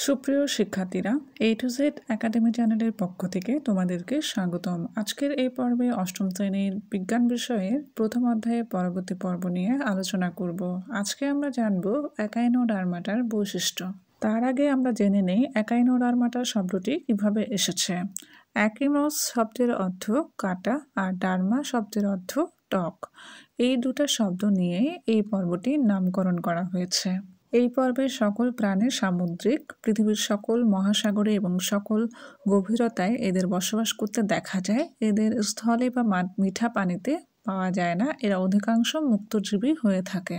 সুপ্রিয় শিক্ষার্থীরা, A to Z academy চ্যানেলের পক্ষ থেকে তোমাদেরকে স্বাগতম। আজকের এই পর্বে অষ্টম শ্রেণীর বিজ্ঞান বিষয়ের প্রথম অধ্যায়ের পরবর্তী পর্ব নিয়ে আলোচনা করব। আজকে আমরা জানব একাইনোডার্মাটার বৈশিষ্ট্য। তার আগে আমরা জেনে নেই একাইনোডার্মাটা শব্দটি কিভাবে এসেছে। অ্যাকিনোস শব্দের অর্থ কাটা আর ডার্মা শব্দের অর্থ ত্বক। এই দুটো শব্দ নিয়ে এই পর্বটির নামকরণ করা হয়েছে। এই পর্বে সকল প্রাণীর সামুদ্রিক, পৃথিবীর সকল মহাসাগরে এবং সকল গভীরতায় এদের বসবাস করতে দেখা যায়। এদের স্থলে বা মিঠা পানিতে পাওয়া যায় না। এরা অধিকাংশ মুক্তজীবী হয়ে থাকে।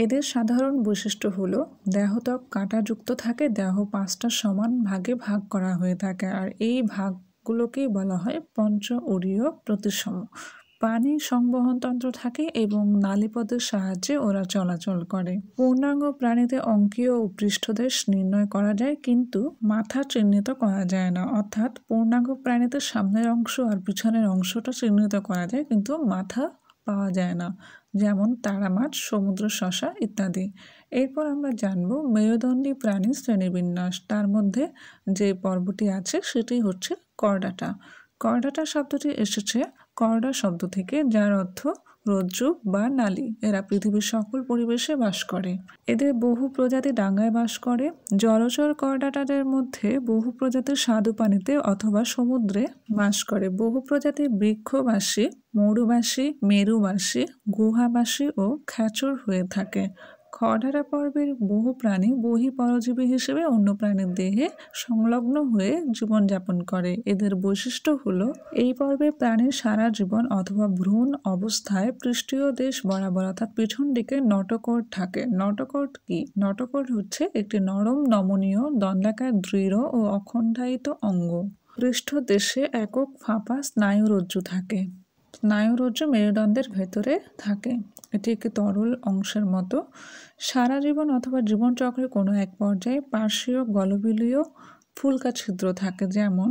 এদের সাধারণ বৈশিষ্ট্য হলো দেহত্বক কাঁটাযুক্ত থাকে, দেহ 5টা সমান ভাগে ভাগ করা হয়ে থাকে, আর এই ভাগগুলোকেই বলা হয় পঞ্চউরীয় প্রতিসম। পানি সংবহনতন্ত্র থাকে এবং নালীপথের সাহায্যে ওরা চলাচল করে। পূর্ণাঙ্গ প্রাণীতে অঙ্কীয় ও পৃষ্ঠদেশ নির্ণয় করা যায়, কিন্তু মাথা চিহ্নিত করা যায় না। অর্থাৎ পূর্ণাঙ্গ প্রাণীতে সামনের অংশ আর পিছনের অংশটা চিহ্নিত করা যায়, কিন্তু মাথা পাওয়া যায় না, যেমন তারা মাছ, সমুদ্র শসা ইত্যাদি। এরপর আমরা জানব মেরুদণ্ডী প্রাণী শ্রেণীবিন্যাস। তার মধ্যে যে পর্বটি আছে সেটি হচ্ছে কর্ডাটা। কর্ডাটা শব্দটি এসেছে কর্ডা শব্দ থেকে, যার অর্থ রজ্জু বা নালী। এরা পৃথিবীর সকল পরিবেশে বাস করে। এদের বহু প্রজাতি ডাঙায় বাস করে। জলচর কর্ডাটাদের মধ্যে বহু প্রজাতি স্বাদু পানিতে অথবা সমুদ্রে বাস করে। বহু প্রজাতি বৃক্ষবাসী, মরুবাসী, মেরুবাসী, গুহাবাসী ও খেচর হয়ে থাকে। খড়াটা পর্বের বহু প্রাণী বহিঃপরজীবী হিসেবে অন্য প্রাণীর দেহে সংলগ্ন হয়ে জীবনযাপন করে। এদের বৈশিষ্ট্য হলো এই পর্বে প্রাণীর সারা জীবন অথবা ভ্রূণ অবস্থায় পৃষ্ঠীয় দেশ বরাবর অর্থাৎ পিছন দিকে নটোকর্ড থাকে। নটোকর্ড কি? নটোকর্ড হচ্ছে একটি নরম, নমনীয়, দণ্ডাকার, দৃঢ় ও অখণ্ডায়িত অঙ্গ। পৃষ্ঠদেশে একক ফাঁপা স্নায়ুরজ্জু থাকে। স্নায়ুরজ্জু মেরুদণ্ডের ভেতরে থাকে। এটি একটি তরল অংশের মতো। সারা জীবন অথবা জীবনচক্রে কোনো এক পর্যায়ে পার্শ্বীয় গলবিলীয় ফুলকা ছিদ্র থাকে, যেমন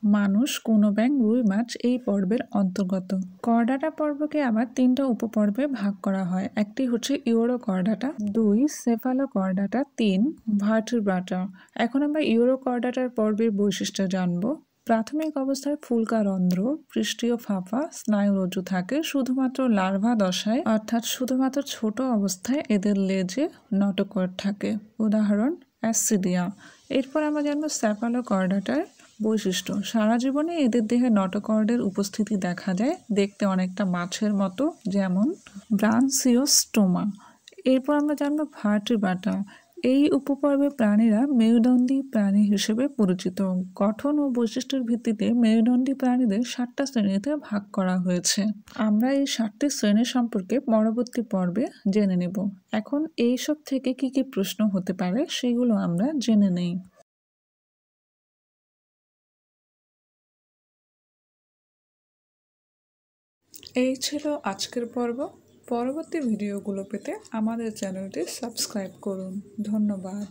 মানুষ, কোনো ব্যাঙ, রুই মাছ এই পর্বের অন্তর্গত। কর্ডাটা পর্বকে আবার 3টা উপপর্বে ভাগ করা হয়। একটি হচ্ছে ইউরোকর্ডাটা, 2 সেফালোকর্ডাটা, 3 ভার্টিব্রাটা। এখন আমরা ইউরোকর্ডাটার পর্বের বৈশিষ্ট্য জানবো। প্রাথমিক অবস্থায় ফুলকা রন্ধ্র, পৃষ্ঠীয় ফাঁপা স্নায়ুরজ্জু থাকে। শুধুমাত্র লার্ভা দশায় অর্থাৎ শুধুমাত্র ছোট অবস্থায় এদের লেজে নটোকর্ড থাকে, উদাহরণ অ্যাসিডিয়া। এরপর আমরা জানবো সেফালোকর্ডাটার বৈশিষ্ট্য। সারা জীবনে এদের দেহে নটোকর্ডের উপস্থিতি দেখা যায়, দেখতে অনেকটা মাছের মতো, যেমন ব্রানসিওস্টোমা। এরপর আমরা জানবো ভার্টিব্রাটা। এই উপপর্বে প্রাণীরা মেরুদণ্ডী প্রাণী হিসেবে পরিচিত। গঠন ও বৈশিষ্ট্যের ভিত্তিতে মেরুদণ্ডী প্রাণীদের 7টা শ্রেণীতে ভাগ করা হয়েছে। আমরা এই 7টি শ্রেণী সম্পর্কে পরবর্তী পর্বে জেনে নেব। এখন এইসব থেকে কি কি প্রশ্ন হতে পারে সেগুলো আমরা জেনে নেই। এই ছিল আজকের পর্ব। পরবর্তী ভিডিওগুলো পেতে আমাদের চ্যানেলটি সাবস্ক্রাইব করুন। ধন্যবাদ।